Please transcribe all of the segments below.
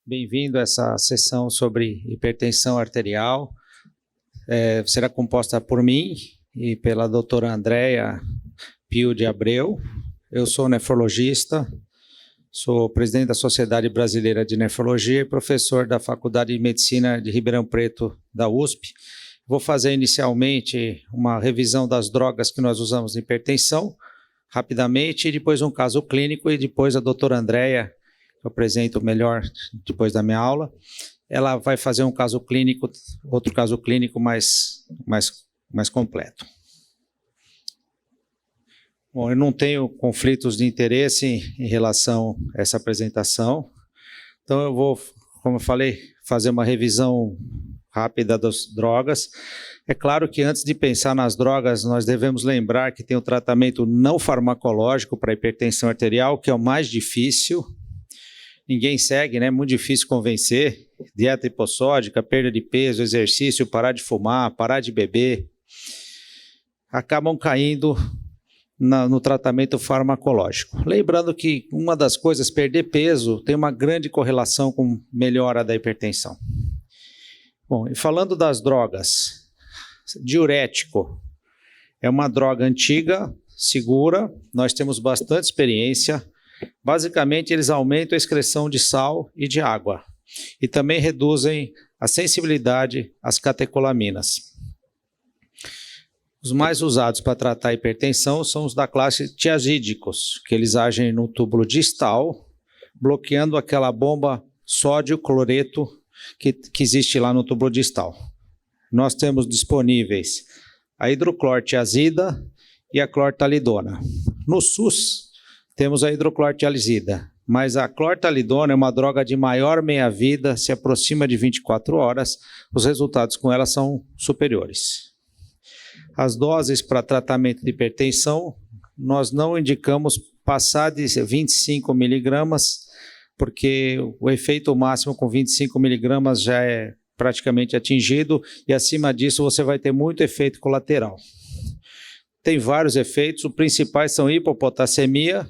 Bem-vindo a essa sessão sobre hipertensão arterial. Será composta por mim e pela doutora Andréia Pio de Abreu. Eu sou nefrologista, sou presidente da Sociedade Brasileira de Nefrologia e professor da Faculdade de Medicina de Ribeirão Preto, da USP. Vou fazer inicialmente uma revisão das drogas que nós usamos em hipertensão, rapidamente, e depois um caso clínico, e depois a doutora Andréia, que eu apresento melhor depois da minha aula, ela vai fazer um caso clínico, outro caso clínico mais completo. Bom, eu não tenho conflitos de interesse em relação a essa apresentação, então eu vou, como eu falei, fazer uma revisão rápida das drogas. É claro que antes de pensar nas drogas, nós devemos lembrar que tem o tratamento não farmacológico para hipertensão arterial, que é o mais difícil. Ninguém segue, né? É muito difícil convencer. Dieta hipossódica, perda de peso, exercício, parar de fumar, parar de beber. Acabam caindo no tratamento farmacológico. Lembrando que uma das coisas, perder peso, tem uma grande correlação com melhora da hipertensão. Bom, e falando das drogas, diurético é uma droga antiga, segura, nós temos bastante experiência. Basicamente, eles aumentam a excreção de sal e de água e também reduzem a sensibilidade às catecolaminas. Os mais usados para tratar a hipertensão são os da classe tiazídicos, que eles agem no túbulo distal, bloqueando aquela bomba sódio-cloreto que existe lá no túbulo distal. Nós temos disponíveis a hidroclorotiazida e a clortalidona. No SUS, temos a hidroclorotiazida, mas a clortalidona é uma droga de maior meia-vida, se aproxima de 24 horas, os resultados com ela são superiores. As doses para tratamento de hipertensão, nós não indicamos passar de 25 miligramas, porque o efeito máximo com 25 miligramas já é praticamente atingido, e acima disso você vai ter muito efeito colateral. Tem vários efeitos, os principais são hipopotassemia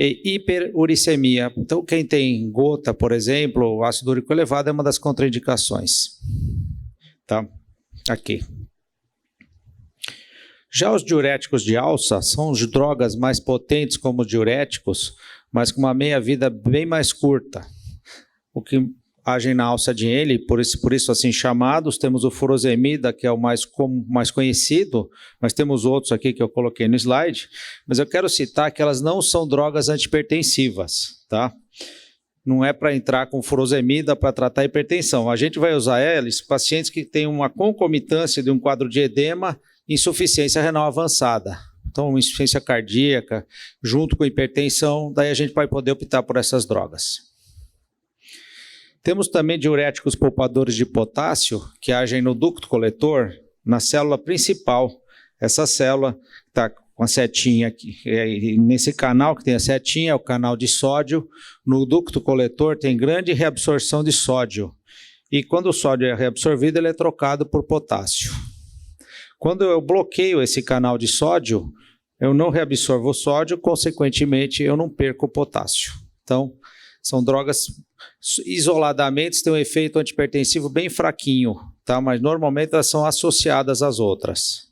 e hiperuricemia. Então, quem tem gota, por exemplo, ácido úrico elevado é uma das contraindicações. Tá? Aqui. Já os diuréticos de alça são as drogas mais potentes como os diuréticos, mas com uma meia-vida bem mais curta. O que agem na alça de Henle, por isso assim chamados, temos o furosemida, que é o mais conhecido, mas temos outros aqui que eu coloquei no slide, mas eu quero citar que elas não são drogas antipertensivas, tá? Não é para entrar com furosemida para tratar hipertensão. A gente vai usar elas em pacientes que têm uma concomitância de um quadro de edema e insuficiência renal avançada. Então, insuficiência cardíaca, junto com hipertensão, daí a gente vai poder optar por essas drogas. Temos também diuréticos poupadores de potássio, que agem no ducto coletor, na célula principal. Essa célula está com a setinha aqui, nesse canal que tem a setinha, é o canal de sódio. No ducto coletor tem grande reabsorção de sódio. E quando o sódio é reabsorvido, ele é trocado por potássio. Quando eu bloqueio esse canal de sódio, eu não reabsorvo o sódio, consequentemente eu não perco o potássio. Então, são drogas isoladamente têm um efeito antihipertensivo bem fraquinho, tá? Mas normalmente elas são associadas às outras.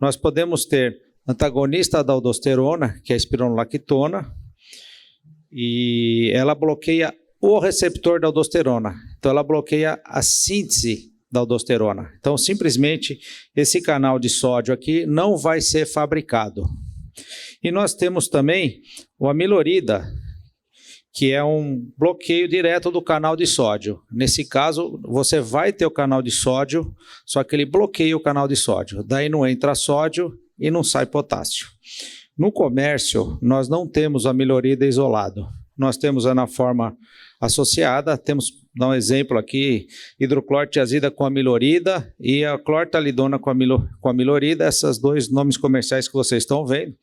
Nós podemos ter antagonista da aldosterona, que é a espironolactona, e ela bloqueia o receptor da aldosterona. Então ela bloqueia a síntese da aldosterona. Então simplesmente esse canal de sódio aqui não vai ser fabricado. E nós temos também o amilorida, que é um bloqueio direto do canal de sódio. Nesse caso, você vai ter o canal de sódio, só que ele bloqueia o canal de sódio. Daí não entra sódio e não sai potássio. No comércio, nós não temos a amilorida isolado. Nós temos na forma associada, dá um exemplo aqui, hidroclorotiazida com amilorida e a clortalidona com amilorida, esses dois nomes comerciais que vocês estão vendo.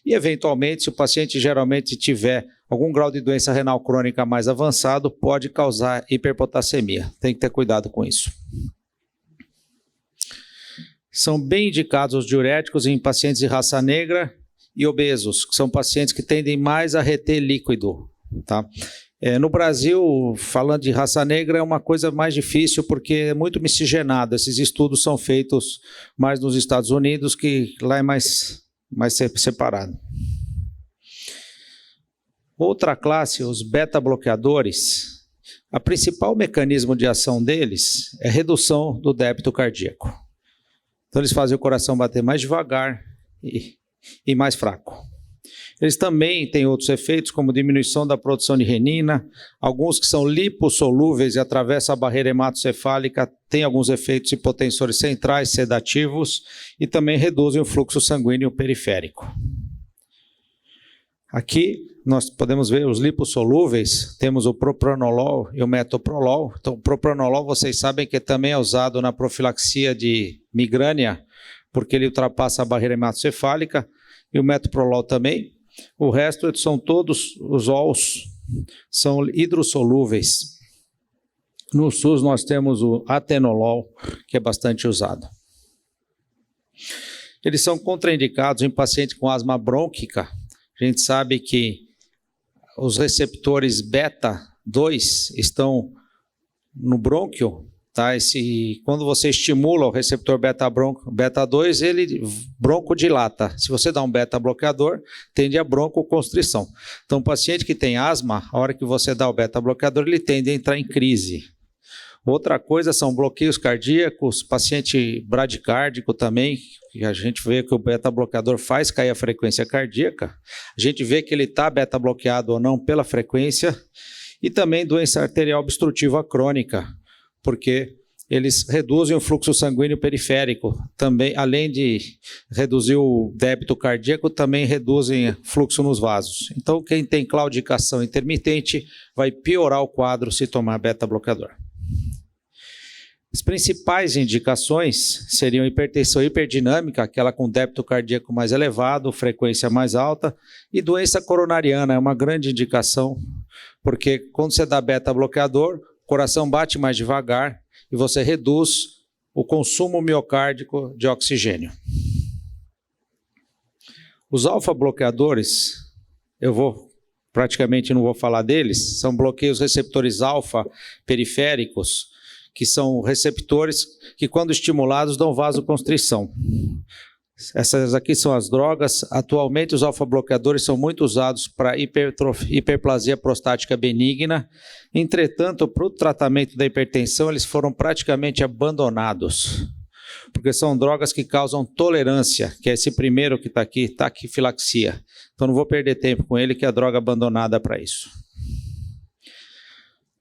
E, eventualmente, se o paciente geralmente tiver algum grau de doença renal crônica mais avançado, pode causar hiperpotassemia. Tem que ter cuidado com isso. São bem indicados os diuréticos em pacientes de raça negra e obesos, que são pacientes que tendem mais a reter líquido, tá? No Brasil, falando de raça negra, é uma coisa mais difícil porque é muito miscigenado. Esses estudos são feitos mais nos Estados Unidos, que lá é mais separado. Outra classe, os beta-bloqueadores, o principal mecanismo de ação deles é redução do débito cardíaco. Então eles fazem o coração bater mais devagar e mais fraco. Eles também têm outros efeitos, como diminuição da produção de renina, alguns que são lipossolúveis e atravessam a barreira hematocefálica, têm alguns efeitos hipotensores centrais, sedativos, e também reduzem o fluxo sanguíneo periférico. Aqui nós podemos ver os lipossolúveis, temos o propranolol e o metoprolol. Então, o propranolol, vocês sabem que também é usado na profilaxia de migrânia, porque ele ultrapassa a barreira hematocefálica, e o metoprolol também. O resto são todos, os OLs são hidrossolúveis. No SUS nós temos o atenolol, que é bastante usado. Eles são contraindicados em pacientes com asma brônquica. A gente sabe que os receptores beta-2 estão no brônquio. Tá? Quando você estimula o receptor beta-2, ele broncodilata. Se você dá um beta-bloqueador, tende a broncoconstrição. Então, o paciente que tem asma, a hora que você dá o beta-bloqueador, ele tende a entrar em crise. Outra coisa são bloqueios cardíacos, paciente bradicárdico também, que a gente vê que o beta-bloqueador faz cair a frequência cardíaca. A gente vê que ele está beta-bloqueado ou não pela frequência. E também doença arterial obstrutiva crônica, porque eles reduzem o fluxo sanguíneo periférico, também, além de reduzir o débito cardíaco, também reduzem fluxo nos vasos. Então, quem tem claudicação intermitente vai piorar o quadro se tomar beta-bloqueador. As principais indicações seriam hipertensão hiperdinâmica, aquela com débito cardíaco mais elevado, frequência mais alta, e doença coronariana é uma grande indicação, porque quando você dá beta-bloqueador, o coração bate mais devagar e você reduz o consumo miocárdico de oxigênio. Os alfa-bloqueadores, praticamente não vou falar deles, são bloqueios receptores alfa periféricos, que são receptores que, quando estimulados, dão vasoconstrição. Essas aqui são as drogas. Atualmente, os alfa-bloqueadores são muito usados para hiperplasia prostática benigna. Entretanto, para o tratamento da hipertensão, eles foram praticamente abandonados, porque são drogas que causam tolerância, que é esse primeiro que está aqui, taquifilaxia. Então, não vou perder tempo com ele, que é a droga abandonada para isso.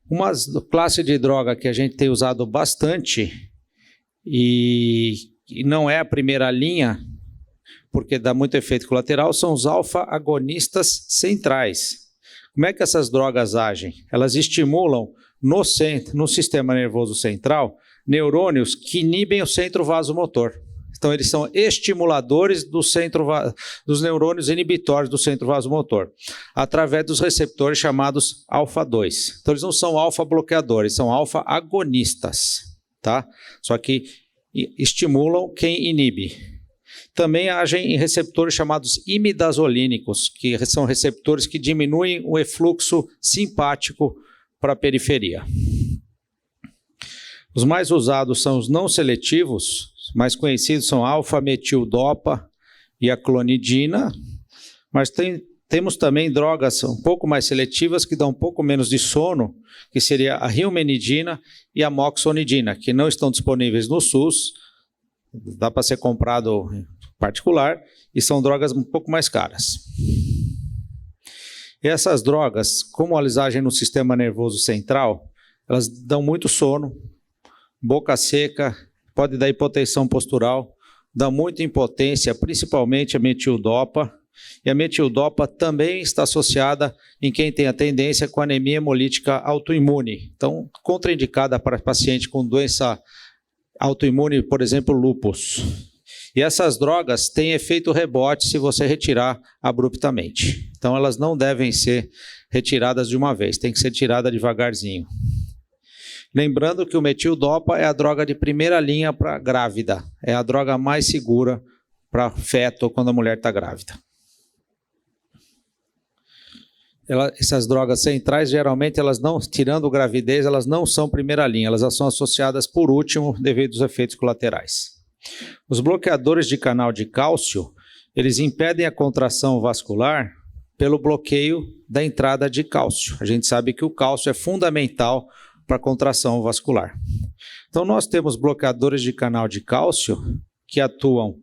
Uma classe de droga que a gente tem usado bastante e não é a primeira linha, porque dá muito efeito colateral, são os alfa-agonistas centrais. Como é que essas drogas agem? Elas estimulam no sistema nervoso central neurônios que inibem o centro vasomotor. Então, eles são estimuladores dos neurônios inibitórios do centro vasomotor, através dos receptores chamados alfa-2. Então, eles não são alfa-bloqueadores, são alfa-agonistas, tá? Só que estimulam quem inibe. Também agem em receptores chamados imidazolínicos, que são receptores que diminuem o efluxo simpático para a periferia. Os mais usados são os não seletivos, mais conhecidos são a alfa-metildopa e a clonidina, mas temos também drogas um pouco mais seletivas que dão um pouco menos de sono, que seria a rilmenidina e a moxonidina, que não estão disponíveis no SUS, dá para ser comprado em particular, e são drogas um pouco mais caras. E essas drogas, como elas agem no sistema nervoso central, elas dão muito sono, boca seca, pode dar hipotensão postural, dá muita impotência, principalmente a metildopa, e a metildopa também está associada em quem tem a tendência com anemia hemolítica autoimune. Então, contraindicada para paciente com doença autoimune, por exemplo, lúpus. E essas drogas têm efeito rebote se você retirar abruptamente. Então, elas não devem ser retiradas de uma vez, tem que ser tirada devagarzinho. Lembrando que o metildopa é a droga de primeira linha para grávida, é a droga mais segura para feto quando a mulher está grávida. essas drogas centrais, geralmente, elas não, tirando gravidez, elas não são primeira linha, elas são associadas por último devido aos efeitos colaterais. Os bloqueadores de canal de cálcio, eles impedem a contração vascular pelo bloqueio da entrada de cálcio. A gente sabe que o cálcio é fundamental para a contração vascular. Então, nós temos bloqueadores de canal de cálcio que atuam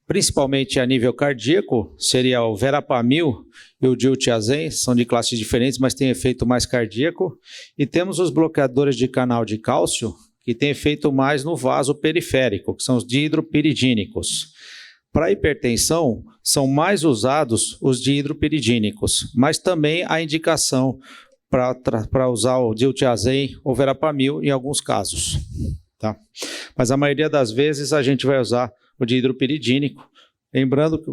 principalmente a nível cardíaco, seria o verapamil e o diltiazem, são de classes diferentes, mas têm efeito mais cardíaco. E temos os bloqueadores de canal de cálcio, que têm efeito mais no vaso periférico, que são os dihidropiridínicos. Para hipertensão, são mais usados os dihidropiridínicos, mas também há indicação para usar o diltiazem ou verapamil em alguns casos. Tá? Mas a maioria das vezes a gente vai usar o dihidropiridínico. Lembrando que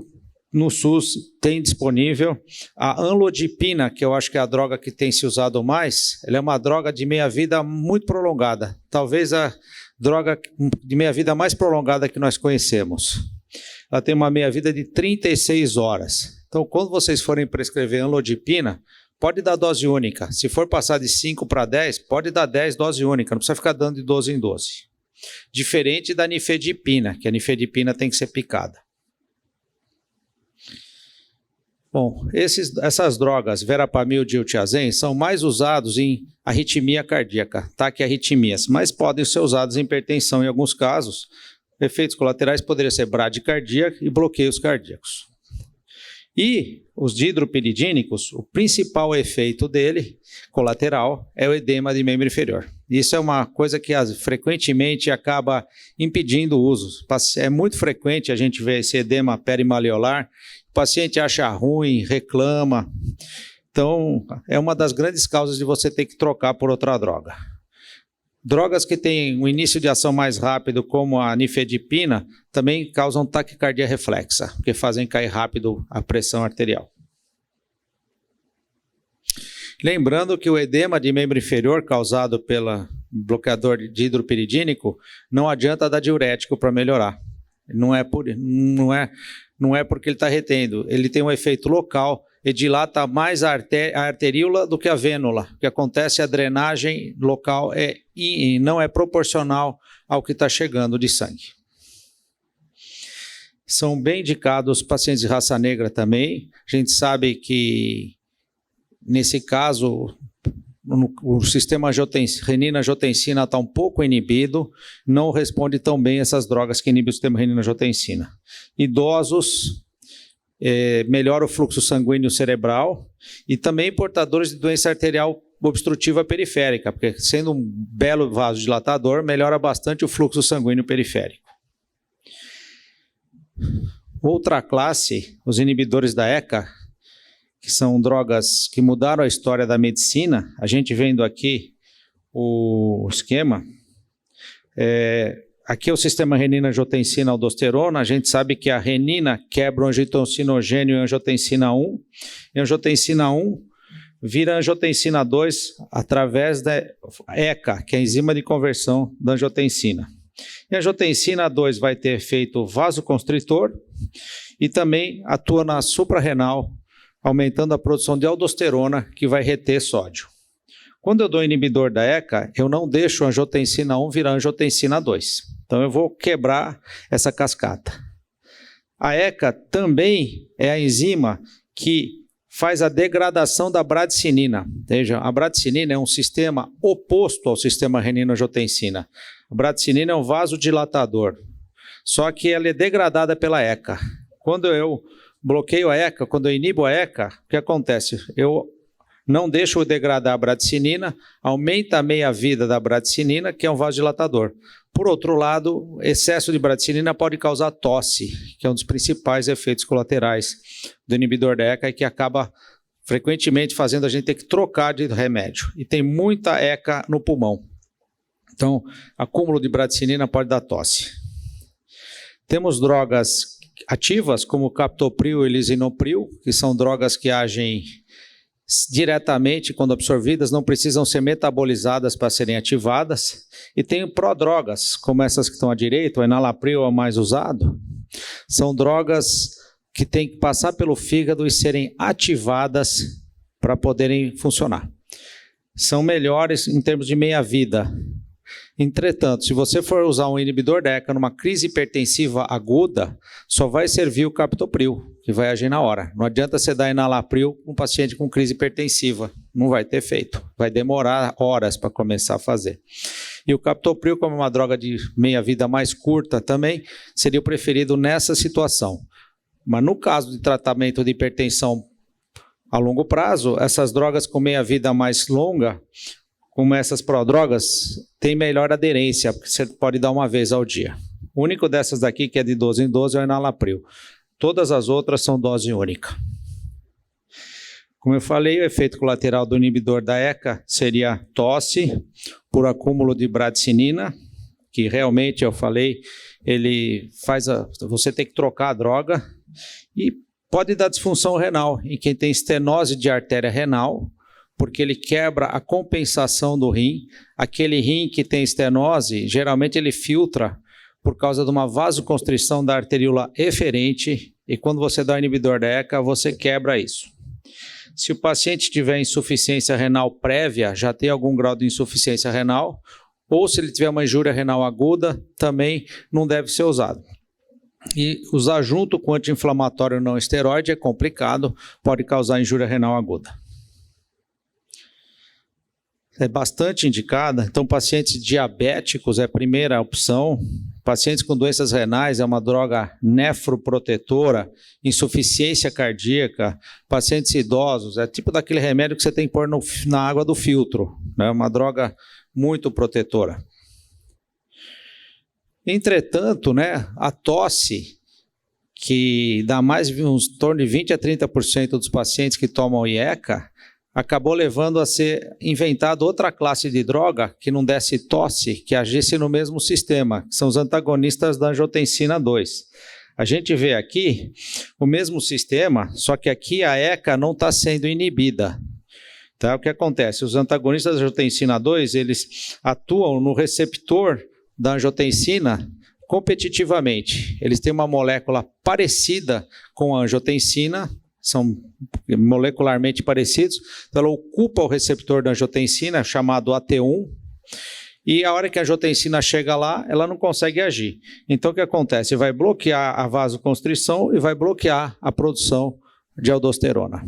no SUS tem disponível a amlodipina, que eu acho que é a droga que tem se usado mais. Ela é uma droga de meia-vida muito prolongada, talvez a droga de meia-vida mais prolongada que nós conhecemos. Ela tem uma meia-vida de 36 horas. Então, quando vocês forem prescrever amlodipina, pode dar dose única. Se for passar de 5 para 10, pode dar 10 dose única, não precisa ficar dando de 12 em 12. Diferente da nifedipina, que a nifedipina tem que ser picada. Bom, essas drogas, verapamil e diltiazem, são mais usados em arritmia cardíaca, taquiarritmias, mas podem ser usados em hipertensão em alguns casos. Efeitos colaterais poderiam ser bradicardia e bloqueios cardíacos. E os dihidropiridínicos, o principal efeito dele, colateral, é o edema de membro inferior. Isso é uma coisa que frequentemente acaba impedindo o uso. É muito frequente a gente ver esse edema perimaleolar, o paciente acha ruim, reclama. Então, é uma das grandes causas de você ter que trocar por outra droga. Drogas que têm um início de ação mais rápido, como a nifedipina, também causam taquicardia reflexa, porque fazem cair rápido a pressão arterial. Lembrando que o edema de membro inferior causado pelo bloqueador de dihidropiridínico não adianta dar diurético para melhorar. Não é porque ele está retendo, ele tem um efeito local e dilata mais a arteríola do que a vênula. O que acontece é a drenagem local e não é proporcional ao que está chegando de sangue. São bem indicados os pacientes de raça negra também. A gente sabe que, nesse caso, o sistema renina-angiotensina está um pouco inibido, não responde tão bem a essas drogas que inibem o sistema renina-angiotensina. Idosos, melhora o fluxo sanguíneo cerebral e também portadores de doença arterial obstrutiva periférica, porque sendo um belo vasodilatador, melhora bastante o fluxo sanguíneo periférico. Outra classe, os inibidores da ECA, que são drogas que mudaram a história da medicina. A gente vendo aqui o esquema, aqui é o sistema renina-angiotensina-aldosterona. A gente sabe que a renina quebra o angiotensinogênio e a angiotensina 1. E a angiotensina 1 vira angiotensina 2 através da ECA, que é a enzima de conversão da angiotensina. E a angiotensina 2 vai ter efeito vasoconstritor e também atua na suprarrenal, aumentando a produção de aldosterona, que vai reter sódio. Quando eu dou inibidor da ECA, eu não deixo a angiotensina 1 virar angiotensina 2. Então eu vou quebrar essa cascata. A ECA também é a enzima que faz a degradação da bradicinina. Veja, a bradicinina é um sistema oposto ao sistema renina-angiotensina. A bradicinina é um vasodilatador, só que ela é degradada pela ECA. Quando eu bloqueio a ECA, quando eu inibo a ECA, o que acontece? Eu não deixo degradar a bradicinina, aumenta a meia-vida da bradicinina, que é um vasodilatador. Por outro lado, excesso de bradicinina pode causar tosse, que é um dos principais efeitos colaterais do inibidor da ECA e que acaba frequentemente fazendo a gente ter que trocar de remédio. E tem muita ECA no pulmão. Então, acúmulo de bradicinina pode dar tosse. Temos drogas ativas, como o captopril e lisinopril, que são drogas que agem diretamente, quando absorvidas, não precisam ser metabolizadas para serem ativadas. E tem prodrogas, como essas que estão à direita, o enalapril é o mais usado. São drogas que têm que passar pelo fígado e serem ativadas para poderem funcionar. São melhores em termos de meia-vida. Entretanto, se você for usar um inibidor da ECA numa crise hipertensiva aguda, só vai servir o captopril, que vai agir na hora. Não adianta você dar enalapril com um paciente com crise hipertensiva. Não vai ter efeito. Vai demorar horas para começar a fazer. E o captopril, como uma droga de meia-vida mais curta também, seria o preferido nessa situação. Mas no caso de tratamento de hipertensão a longo prazo, essas drogas com meia-vida mais longa, como essas prodrogas, tem melhor aderência, porque você pode dar uma vez ao dia. O único dessas daqui que é de 12 em 12 é o enalapril. Todas as outras são dose única. Como eu falei, o efeito colateral do inibidor da ECA seria tosse por acúmulo de bradicinina, que realmente, eu falei, ele faz você tem que trocar a droga, e pode dar disfunção renal em quem tem estenose de artéria renal, porque ele quebra a compensação do rim. Aquele rim que tem estenose, geralmente ele filtra por causa de uma vasoconstrição da arteríola eferente, e quando você dá o inibidor da ECA, você quebra isso. Se o paciente tiver insuficiência renal prévia, já tem algum grau de insuficiência renal, ou se ele tiver uma injúria renal aguda, também não deve ser usado. E usar junto com anti-inflamatório não esteroide é complicado, pode causar injúria renal aguda. É bastante indicada, então pacientes diabéticos é a primeira opção, pacientes com doenças renais é uma droga nefroprotetora, insuficiência cardíaca, pacientes idosos, é tipo daquele remédio que você tem que pôr na água do filtro, né? Uma droga muito protetora. Entretanto, né, a tosse, que dá mais de em torno de 20 a 30% dos pacientes que tomam IECA, acabou levando a ser inventado outra classe de droga que não desse tosse, que agisse no mesmo sistema, que são os antagonistas da angiotensina 2. A gente vê aqui o mesmo sistema, só que aqui a ECA não está sendo inibida. Tá? O que acontece? Os antagonistas da angiotensina 2, eles atuam no receptor da angiotensina competitivamente. Eles têm uma molécula parecida com a angiotensina, são molecularmente parecidos, então ela ocupa o receptor da angiotensina, chamado AT1, e a hora que a angiotensina chega lá, ela não consegue agir. Então o que acontece? Vai bloquear a vasoconstrição e vai bloquear a produção de aldosterona,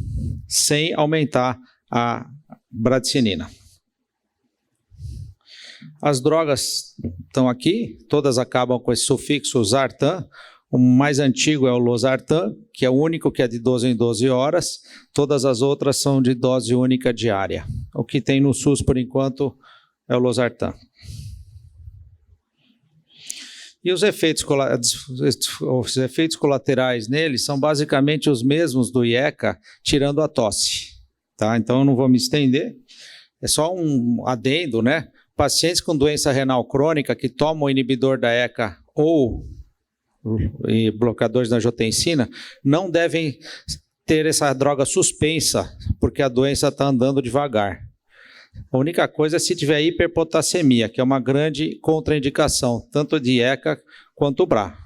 sem aumentar a bradicinina. As drogas estão aqui, todas acabam com esse sufixo sartan. O mais antigo é o losartan, que é o único que é de 12 em 12 horas. Todas as outras são de dose única diária. O que tem no SUS, por enquanto, é o losartan. E os efeitos colaterais nele são basicamente os mesmos do IECA, tirando a tosse. Tá? Então, eu não vou me estender. É só um adendo, né? Pacientes com doença renal crônica que tomam o inibidor da ECA ou e bloqueadores da angiotensina não devem ter essa droga suspensa, porque a doença está andando devagar. A única coisa é se tiver hiperpotassemia, que é uma grande contraindicação, tanto de ECA quanto BRA.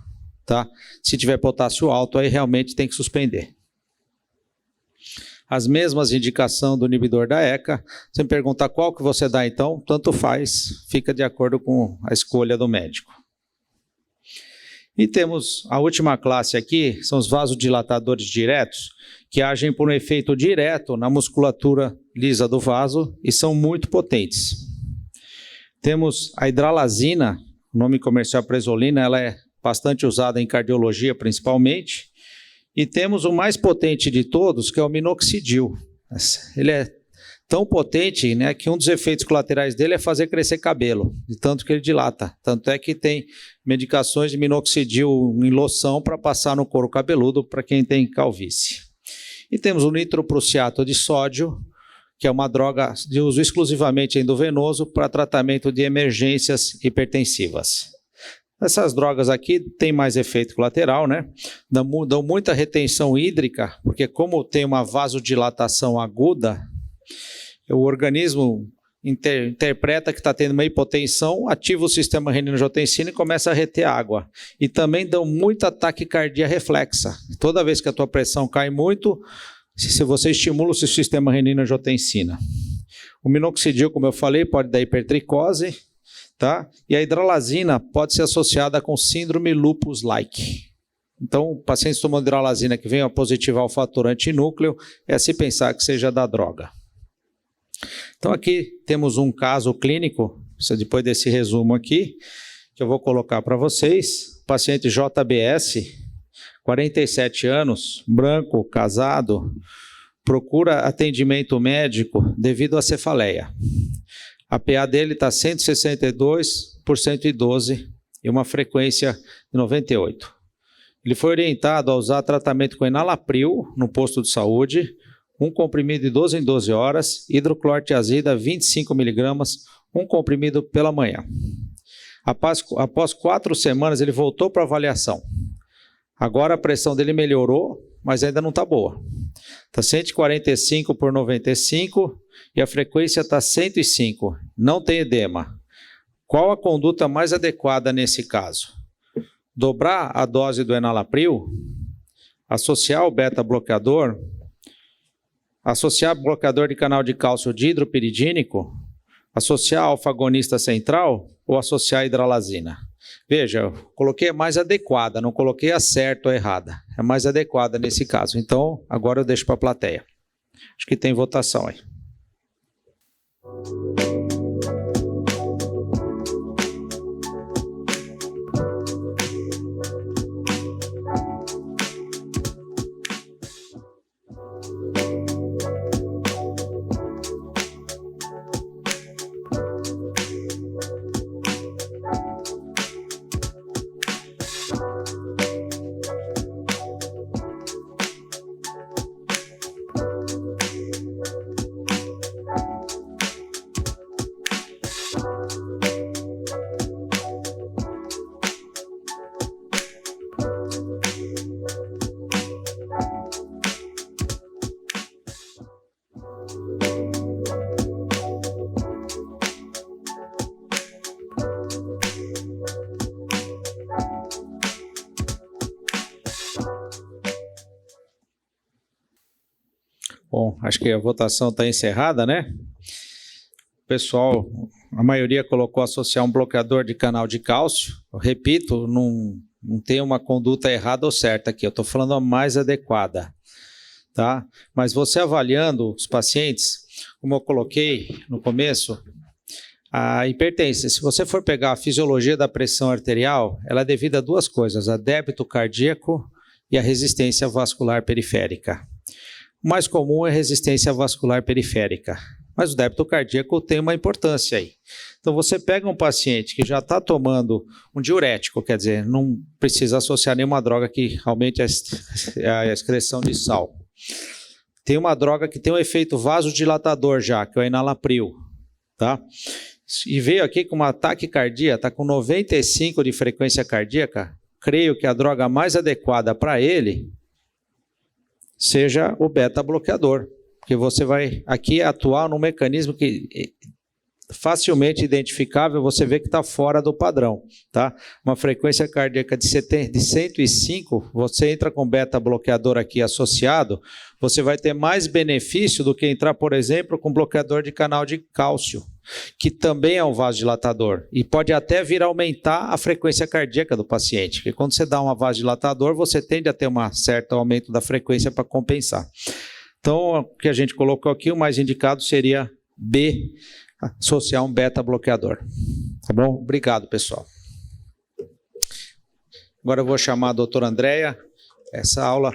Tá? Se tiver potássio alto, aí realmente tem que suspender. As mesmas indicações do inibidor da ECA. Você me perguntar qual que você dá então, tanto faz, fica de acordo com a escolha do médico. E temos a última classe aqui, são os vasodilatadores diretos, que agem por um efeito direto na musculatura lisa do vaso e são muito potentes. Temos a hidralazina, o nome comercial presolina, ela é bastante usada em cardiologia principalmente. E temos o mais potente de todos, que é o minoxidil. Ele é tão potente, né, que um dos efeitos colaterais dele é fazer crescer cabelo, de tanto que ele dilata. Tanto é que tem medicações de minoxidil em loção para passar no couro cabeludo para quem tem calvície. E temos o nitroprussiato de sódio, que é uma droga de uso exclusivamente endovenoso para tratamento de emergências hipertensivas. Essas drogas aqui têm mais efeito colateral, né? Dão muita retenção hídrica, porque como tem uma vasodilatação aguda, o organismo interpreta que está tendo uma hipotensão, ativa o sistema renina-angiotensina e começa a reter água. E também dão muita taquicardia reflexa. Toda vez que a tua pressão cai muito, se você estimula o seu sistema renina-angiotensina. O minoxidil, como eu falei, pode dar hipertricose, tá? E a hidralazina pode ser associada com síndrome lupus-like. Então, pacientes tomando hidralazina que venham a positivar o fator antinúcleo, é se pensar que seja da droga. Então, aqui temos um caso clínico, depois desse resumo aqui, que eu vou colocar para vocês. Paciente JBS, 47 anos, branco, casado, procura atendimento médico devido à cefaleia. A PA dele está 162 por 112 e uma frequência de 98. Ele foi orientado a usar tratamento com enalapril no posto de saúde, um comprimido de 12 em 12 horas, hidroclorotiazida 25 mg, um comprimido pela manhã. Após 4 semanas ele voltou para avaliação. Agora a pressão dele melhorou, mas ainda não está boa. Está 145 por 95 e a frequência está 105. Não tem edema. Qual a conduta mais adequada nesse caso? Dobrar a dose do enalapril? Associar o beta-bloqueador? Associar bloqueador de canal de cálcio dihidropiridínico? Associar alfa-agonista central? Ou associar a hidralazina? Veja, eu coloquei a mais adequada, não coloquei a certa ou errada. É a mais adequada nesse caso. Então, agora eu deixo para a plateia. Acho que tem votação aí. Bom, acho que a votação está encerrada, né? O pessoal, a maioria colocou associar um bloqueador de canal de cálcio. Eu repito, não tem uma conduta errada ou certa aqui. Eu estou falando a mais adequada, tá? Mas você avaliando os pacientes, como eu coloquei no começo, a hipertensão, se você for pegar a fisiologia da pressão arterial, ela é devida a 2 coisas, a débito cardíaco e a resistência vascular periférica. O mais comum é resistência vascular periférica, mas o débito cardíaco tem uma importância aí. Então você pega um paciente que já está tomando um diurético, quer dizer, não precisa associar nenhuma droga que aumente a excreção de sal. Tem uma droga que tem um efeito vasodilatador já, que é o enalapril, tá? E veio aqui com uma taquicardia, está com 95 de frequência cardíaca, creio que a droga mais adequada para ele seja o beta-bloqueador, porque você vai aqui atuar num mecanismo que facilmente identificável, você vê que está fora do padrão, tá? Uma frequência cardíaca de 105, você entra com beta-bloqueador aqui associado, você vai ter mais benefício do que entrar, por exemplo, com bloqueador de canal de cálcio, que também é um vasodilatador, e pode até vir a aumentar a frequência cardíaca do paciente, porque quando você dá um vasodilatador, você tende a ter um certo aumento da frequência para compensar. Então, o que a gente colocou aqui, o mais indicado seria B, associar um beta-bloqueador. Tá bom? Obrigado, pessoal. Agora eu vou chamar a doutora Andréia. Essa aula